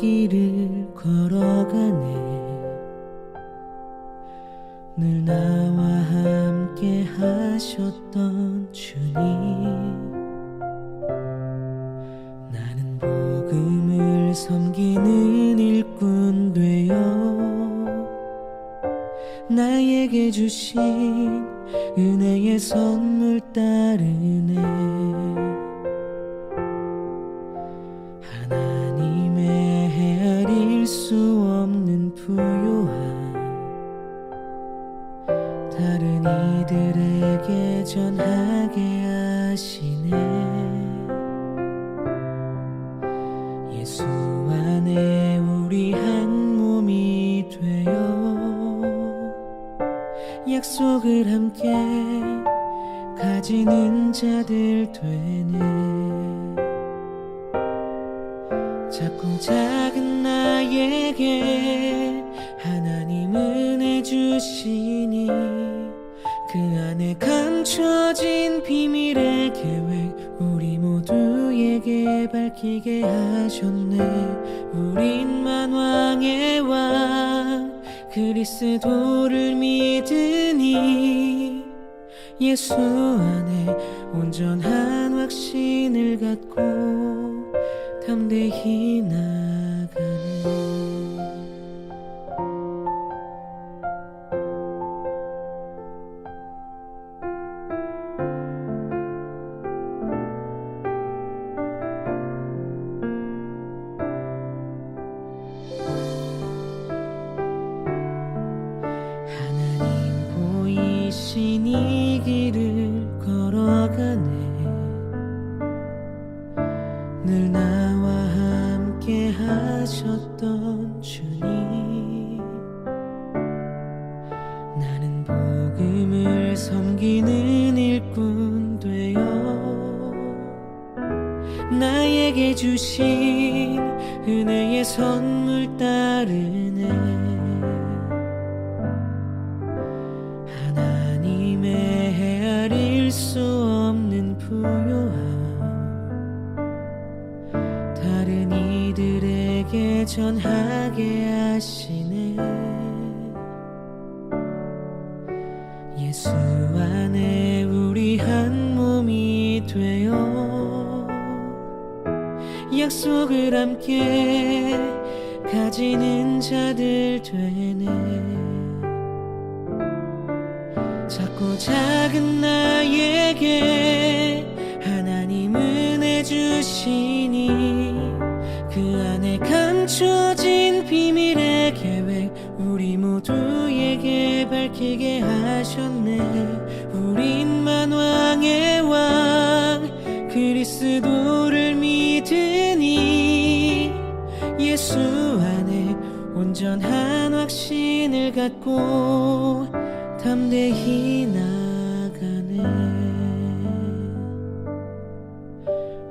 길을 걸어가네. 늘 나와 함께 하셨던 주님, 나는 복음을 섬기는 일꾼 되어 나에게 주신 은혜의 선물 따르네. 하나님의 헤아릴 수 없는 부요함, 다른 이들에게 전하게 하시네. 예수 안에 우리 한 몸이 되어 약속을 함께 가지는 자들 되네. 작고 작은 나에게 하나님 은혜 주시니 그 안에 감춰진 비밀의 계획 우리 모두에게 밝히게 하셨네. 우린 만왕의 왕 그리스도를 믿으니 예수 안에 온전한 확신을 갖고 담대히 나가네. 이 길을 걸어가네. 늘 나와 함께 하셨던 주님, 나는 복음을 섬기는 일꾼 되어 나에게 주신 은혜의 선물 따르네. 헤아릴 수 없는 부요함, 다른 이들에게 전하게 하시네. 예수 안에 우리 한 몸이 되어 약속을 함께 가지는 자들 되네. 작고 작은 나에게 하나님 은혜 주시니 그 안에 감춰진 비밀의 계획 우리 모두에게 밝히게 하셨네. 우린 만왕의 왕 그리스도를 믿으니 예수 안에 온전한 확신을 갖고 담대히 나가네.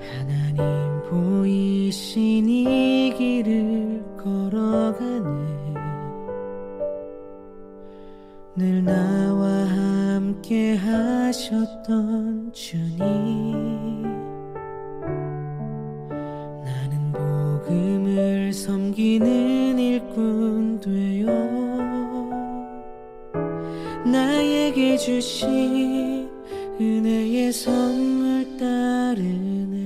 하나님 보이신 이 길을 걸어가네. 늘 나와 함께 하셨던 주님, 나는 복음을 섬기는 일꾼 되어 나에게 주신 은혜의 선물 따르네.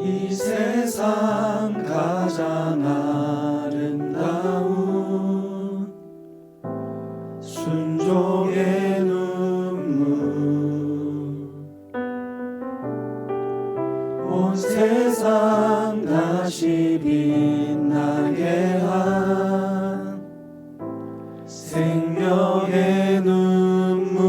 이 세상 가장 아름다운 순종의 눈물, 온 세상 다시 빛나게 한 생명의 눈물,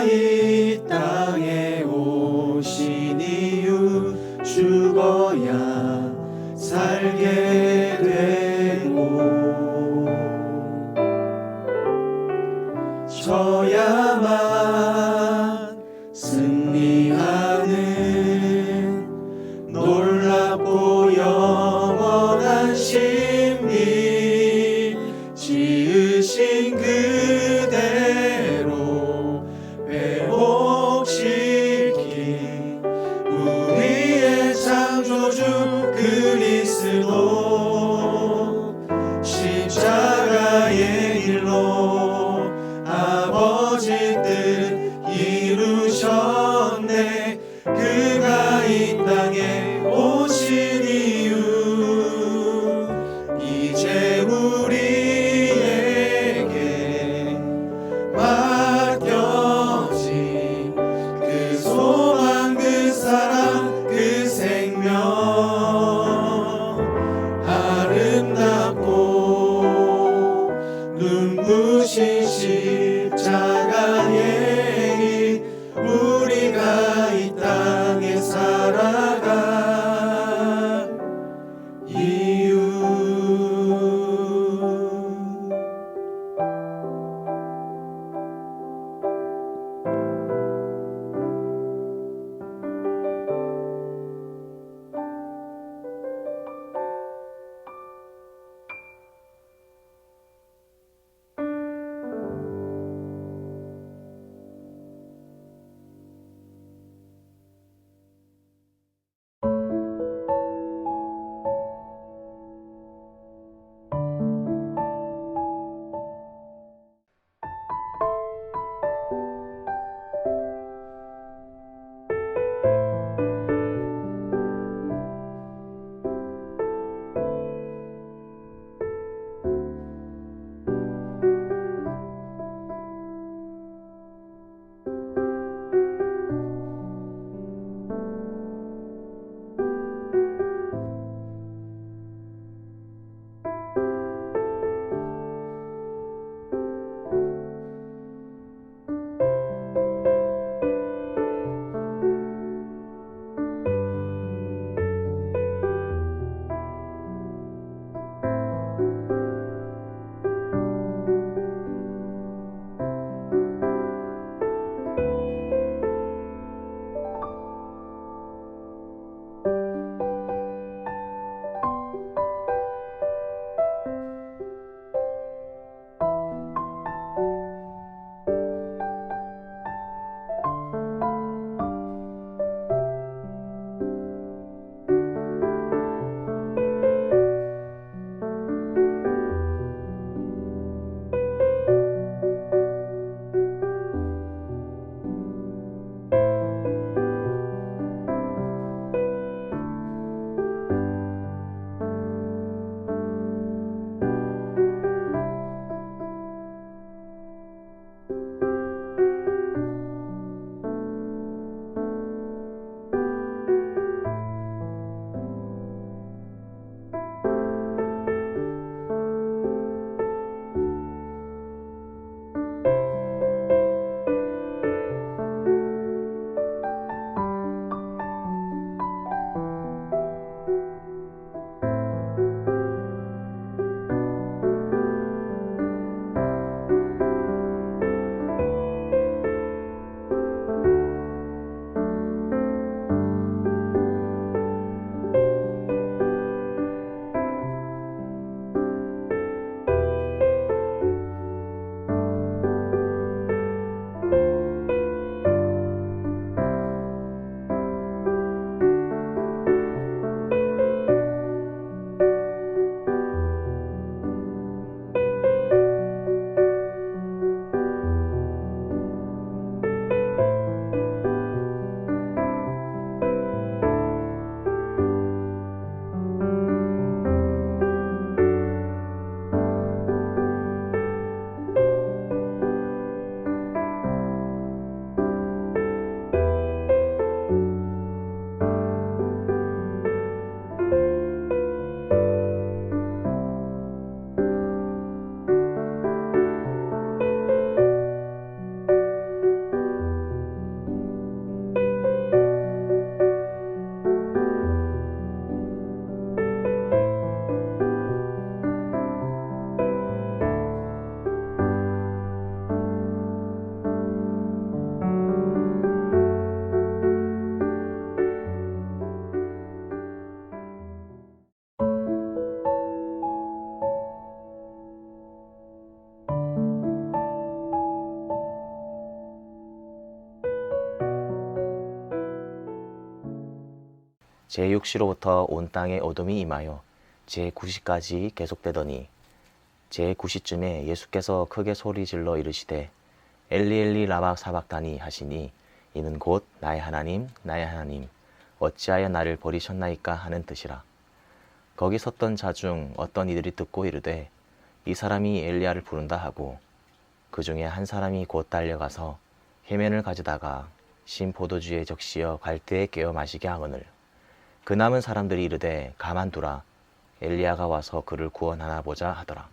이 땅에 오신 이유 죽어야 살게 되고 져야만 승리하는 놀랍고 영원한 신비 지으신 그대로 회복시킨 우리의 창조주 그리스도 십자가의 일로 아버지 뜻 이루셨네 그가 이 땅에 오신 이유 이제 우리에게 맡겨진 그 소망 그 사랑 그 생명 아름답고 눈부신 십자가의 길 우리가 이 땅에 살아가 제6시로부터 온 땅에 어둠이 임하여 제9시까지 계속되더니 제9시쯤에 예수께서 크게 소리질러 이르시되 엘리 엘리 라마 사박다니 하시니 이는 곧 나의 하나님 나의 하나님 어찌하여 나를 버리셨나이까 하는 뜻이라. 거기 섰던 자 중 어떤 이들이 듣고 이르되 이 사람이 엘리야를 부른다 하고 그 중에 한 사람이 곧 달려가서 해면을 가져다가 신 포도주에 적시어 갈대에 깨어 마시게 하거늘 그 남은 사람들이 이르되 가만두라 엘리야가 와서 그를 구원하나 보자 하더라.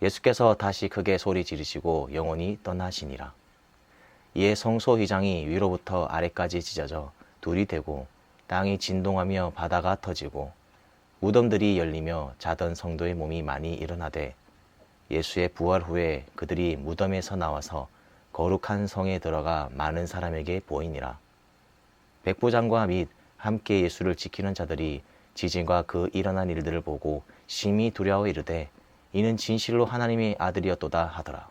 예수께서 다시 크게 소리 지르시고 영원히 떠나시니라. 이에 성소휘장이 위로부터 아래까지 찢어져 둘이 되고 땅이 진동하며 바다가 터지고 무덤들이 열리며 자던 성도의 몸이 많이 일어나되 예수의 부활 후에 그들이 무덤에서 나와서 거룩한 성에 들어가 많은 사람에게 보이니라. 백부장과 및 함께 예수를 지키는 자들이 지진과 그 일어난 일들을 보고 심히 두려워 이르되 이는 진실로 하나님의 아들이었도다 하더라.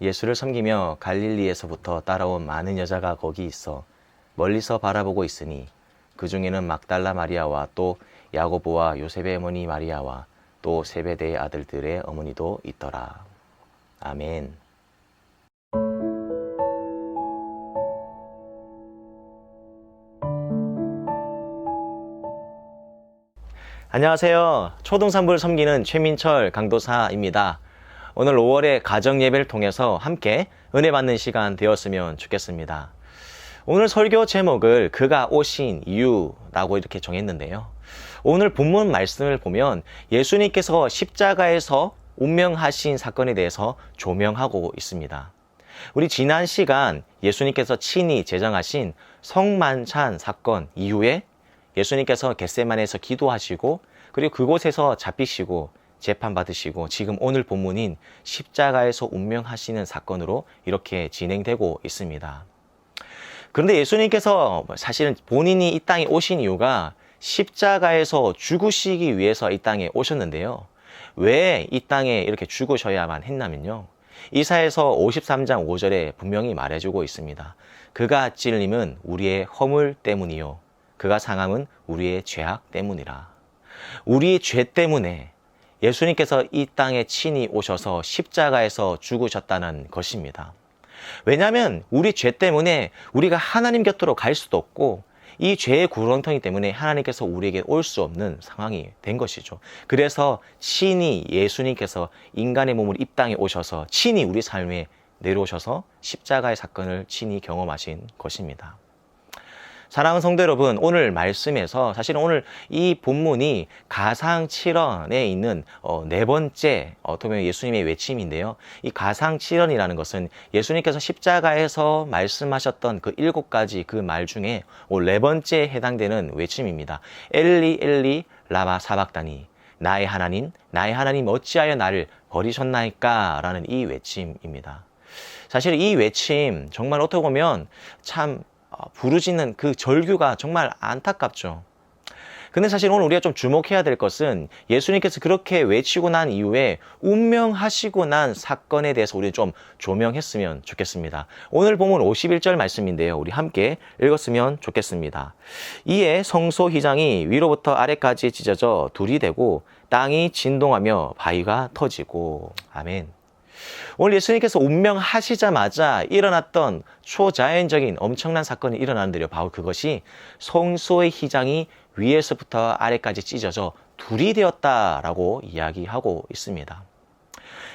예수를 섬기며 갈릴리에서부터 따라온 많은 여자가 거기 있어 멀리서 바라보고 있으니 그 중에는 막달라 마리아와 또 야고보와 요셉의 어머니 마리아와 또 세베대의 아들들의 어머니도 있더라. 아멘. 안녕하세요. 초등산부를 섬기는 최민철 강도사입니다. 오늘 5월의 가정예배를 통해서 함께 은혜 받는 시간 되었으면 좋겠습니다. 오늘 설교 제목을 그가 오신 이유라고 이렇게 정했는데요. 오늘 본문 말씀을 보면 예수님께서 십자가에서 운명하신 사건에 대해서 조명하고 있습니다. 우리 지난 시간 예수님께서 친히 제정하신 성만찬 사건 이후에 예수님께서 겟세마네에서 기도하시고 그리고 그곳에서 잡히시고 재판받으시고 지금 오늘 본문인 십자가에서 운명하시는 사건으로 이렇게 진행되고 있습니다. 그런데 예수님께서 사실은 본인이 이 땅에 오신 이유가 십자가에서 죽으시기 위해서 이 땅에 오셨는데요. 왜 이 땅에 이렇게 죽으셔야만 했냐면요. 이사야서 53장 5절에 분명히 말해주고 있습니다. 그가 찔림은 우리의 허물 때문이요 그가 상함은 우리의 죄악 때문이라. 우리의 죄 때문에 예수님께서 이 땅에 친히 오셔서 십자가에서 죽으셨다는 것입니다. 왜냐하면 우리 죄 때문에 우리가 하나님 곁으로 갈 수도 없고 이 죄의 구렁텅이 때문에 하나님께서 우리에게 올 수 없는 상황이 된 것이죠. 그래서 친히 예수님께서 인간의 몸을 이 땅에 오셔서 친히 우리 삶에 내려오셔서 십자가의 사건을 친히 경험하신 것입니다. 사랑하는 성도 여러분, 오늘 말씀에서 사실은 오늘 이 본문이 가상 7원에 있는 네 번째 어떻게 보면 예수님의 외침인데요. 이 가상 7원이라는 것은 예수님께서 십자가에서 말씀하셨던 그 7가지 그 말 중에 네 번째에 해당되는 외침입니다. 엘리 엘리 라마 사박다니 나의 하나님 어찌하여 나를 버리셨나이까 라는 이 외침입니다. 사실 이 외침 정말 어떻게 보면 참 부르짖는 그 절규가 정말 안타깝죠. 근데 사실 오늘 우리가 좀 주목해야 될 것은 예수님께서 그렇게 외치고 난 이후에 운명하시고 난 사건에 대해서 우리 좀 조명했으면 좋겠습니다. 오늘 보면 51절 말씀인데요. 우리 함께 읽었으면 좋겠습니다. 이에 성소휘장이 위로부터 아래까지 찢어져 둘이 되고 땅이 진동하며 바위가 터지고. 아멘. 오늘 예수님께서 운명하시자마자 일어났던 초자연적인 엄청난 사건이 일어나는데요. 바로 그것이 성소의 휘장이 위에서부터 아래까지 찢어져 둘이 되었다라고 이야기하고 있습니다.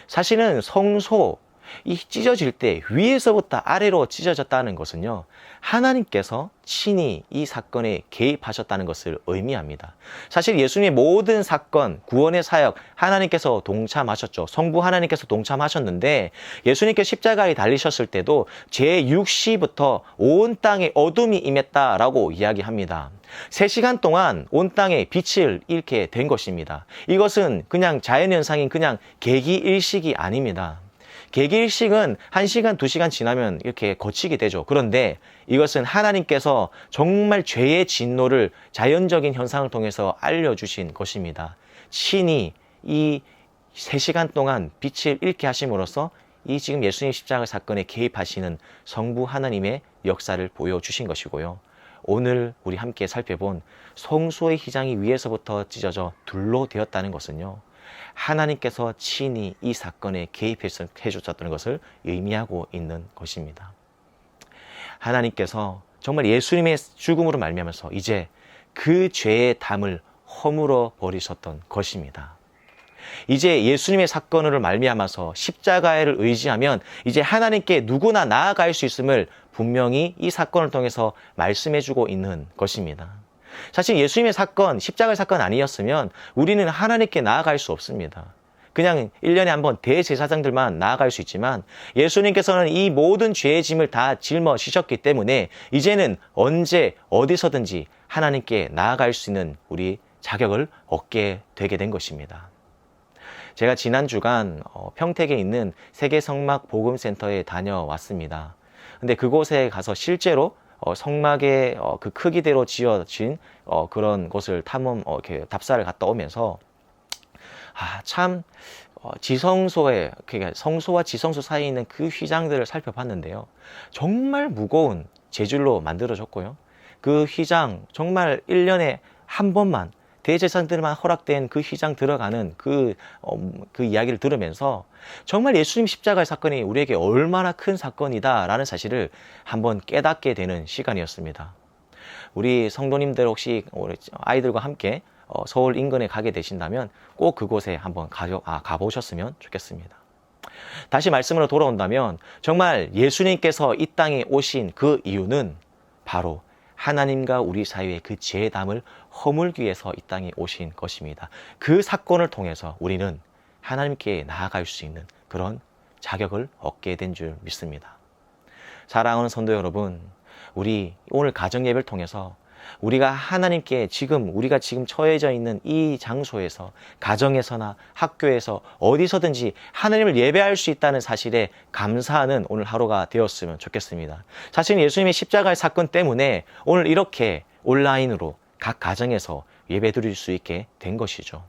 사실은 성소, 이 찢어질 때 위에서부터 아래로 찢어졌다는 것은요, 하나님께서 친히 이 사건에 개입하셨다는 것을 의미합니다. 사실 예수님의 모든 사건, 구원의 사역 하나님께서 동참하셨죠. 성부 하나님께서 동참하셨는데 예수님께서 십자가에 달리셨을 때도 제6시부터 온 땅에 어둠이 임했다라고 이야기합니다. 3시간 동안 온 땅에 빛을 잃게 된 것입니다. 이것은 그냥 자연현상인 그냥 계기일식이 아닙니다. 계기일식은 1시간, 2시간 지나면 이렇게 거치게 되죠. 그런데 이것은 하나님께서 정말 죄의 진노를 자연적인 현상을 통해서 알려주신 것입니다. 친히 이 3시간 동안 빛을 잃게 하심으로써 이 지금 예수님 십자가 사건에 개입하시는 성부 하나님의 역사를 보여주신 것이고요. 오늘 우리 함께 살펴본 성소의 휘장이 위에서부터 찢어져 둘로 되었다는 것은요, 하나님께서 친히 이 사건에 개입해 주셨다는 것을 의미하고 있는 것입니다. 하나님께서 정말 예수님의 죽음으로 말미암아서 이제 그 죄의 담을 허물어 버리셨던 것입니다. 이제 예수님의 사건으로 말미암아서 십자가를 의지하면 이제 하나님께 누구나 나아갈 수 있음을 분명히 이 사건을 통해서 말씀해주고 있는 것입니다. 사실 예수님의 사건, 십자가의 사건 아니었으면 우리는 하나님께 나아갈 수 없습니다. 그냥 1년에 한 번 대제사장들만 나아갈 수 있지만 예수님께서는 이 모든 죄의 짐을 다 짊어지셨기 때문에 이제는 언제 어디서든지 하나님께 나아갈 수 있는 우리 자격을 얻게 되게 된 것입니다. 제가 지난 주간 평택에 있는 세계성막복음센터에 다녀왔습니다. 근데 그곳에 가서 실제로 성막의 그 크기대로 지어진 그런 곳을 이렇게 답사를 갔다 오면서 참 지성소에, 그러니까 성소와 지성소 사이에 있는 그 휘장들을 살펴봤는데요. 정말 무거운 재질로 만들어졌고요. 그 휘장 정말 1년에 한 번만 대제사장들만 허락된 그 휘장 들어가는 그 이야기를 들으면서 정말 예수님 십자가의 사건이 우리에게 얼마나 큰 사건이다라는 사실을 한번 깨닫게 되는 시간이었습니다. 우리 성도님들 혹시 우리 아이들과 함께 서울 인근에 가게 되신다면 꼭 그곳에 한번 가보셨으면 좋겠습니다. 다시 말씀으로 돌아온다면 정말 예수님께서 이 땅에 오신 그 이유는 바로 하나님과 우리 사이의 그 죄의 담을 허물기 위해서 이 땅에 오신 것입니다. 그 사건을 통해서 우리는 하나님께 나아갈 수 있는 그런 자격을 얻게 된 줄 믿습니다. 사랑하는 성도 여러분, 우리 오늘 가정 예배를 통해서 우리가 우리가 지금 처해져 있는 이 장소에서, 가정에서나 학교에서 어디서든지 하나님을 예배할 수 있다는 사실에 감사하는 오늘 하루가 되었으면 좋겠습니다. 사실 예수님의 십자가의 사건 때문에 오늘 이렇게 온라인으로 각 가정에서 예배 드릴 수 있게 된 것이죠.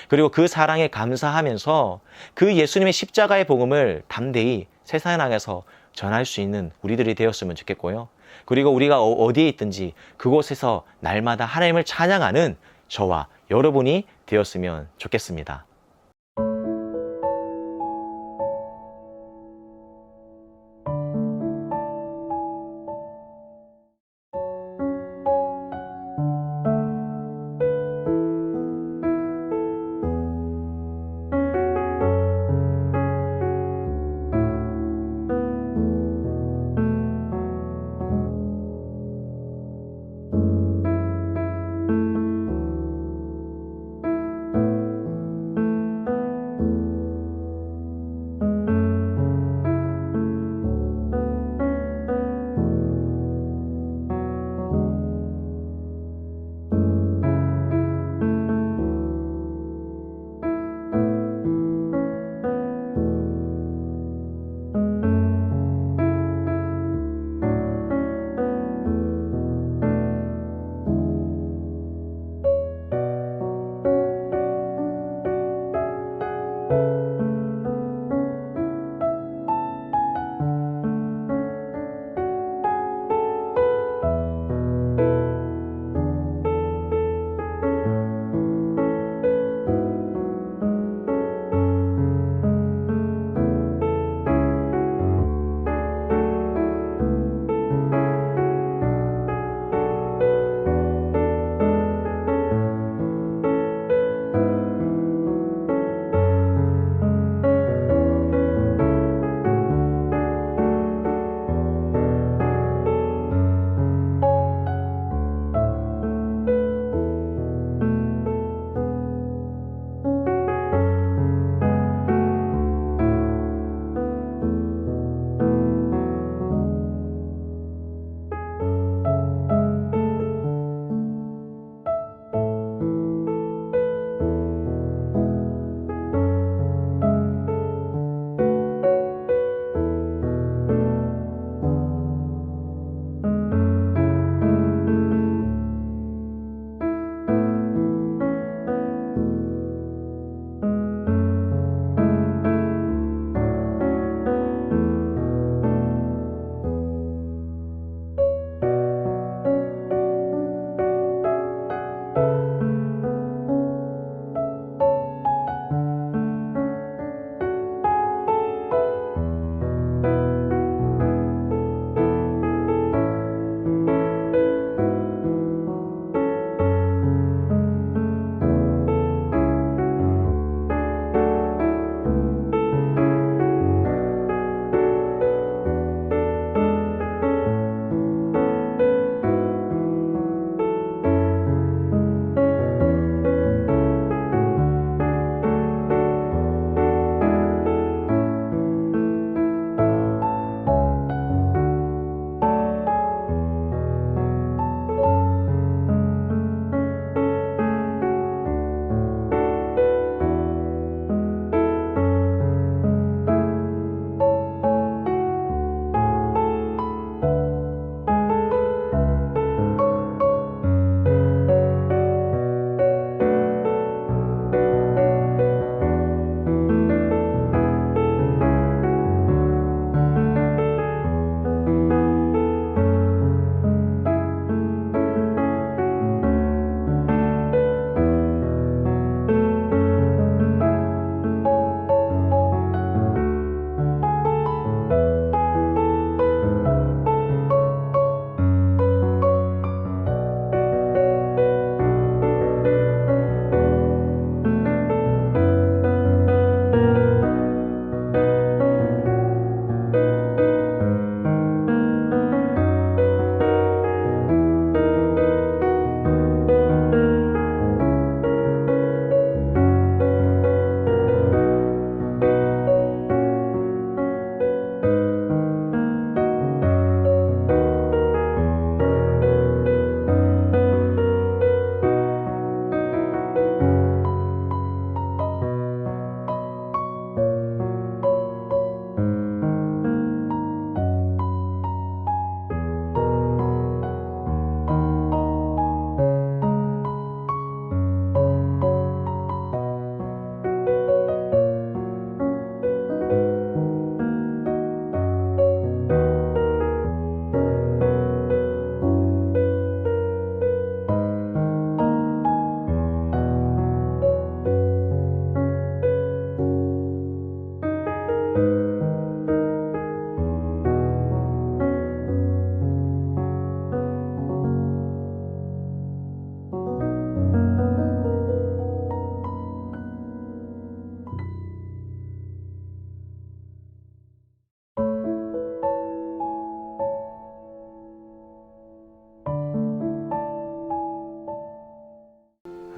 그리고 그 사랑에 감사하면서 그 예수님의 십자가의 복음을 담대히 세상에 나가서 전할 수 있는 우리들이 되었으면 좋겠고요. 그리고 우리가 어디에 있든지 그곳에서 날마다 하나님을 찬양하는 저와 여러분이 되었으면 좋겠습니다.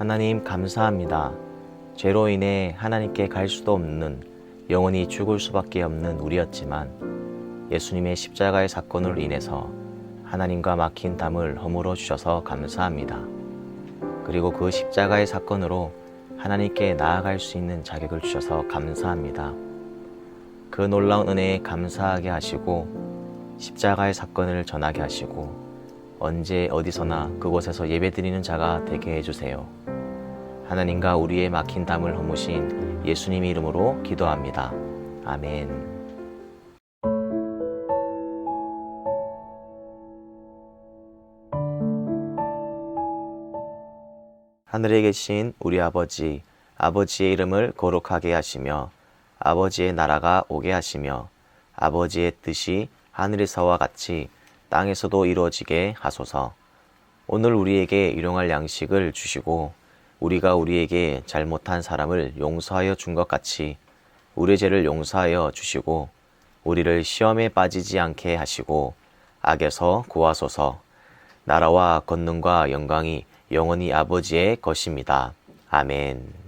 하나님 감사합니다. 죄로 인해 하나님께 갈 수도 없는, 영원히 죽을 수밖에 없는 우리였지만 예수님의 십자가의 사건으로 인해서 하나님과 막힌 담을 허물어 주셔서 감사합니다. 그리고 그 십자가의 사건으로 하나님께 나아갈 수 있는 자격을 주셔서 감사합니다. 그 놀라운 은혜에 감사하게 하시고 십자가의 사건을 전하게 하시고 언제 어디서나 그곳에서 예배드리는 자가 되게 해주세요. 하나님과 우리의 막힌 담을 허무신 예수님의 이름으로 기도합니다. 아멘. 하늘에 계신 우리 아버지, 아버지의 이름을 거룩하게 하시며 아버지의 나라가 오게 하시며 아버지의 뜻이 하늘에서와 같이 땅에서도 이루어지게 하소서. 오늘 우리에게 일용할 양식을 주시고 우리가 우리에게 잘못한 사람을 용서하여 준 것 같이 우리 죄를 용서하여 주시고 우리를 시험에 빠지지 않게 하시고 악에서 구하소서. 나라와 권능과 영광이 영원히 아버지의 것입니다. 아멘.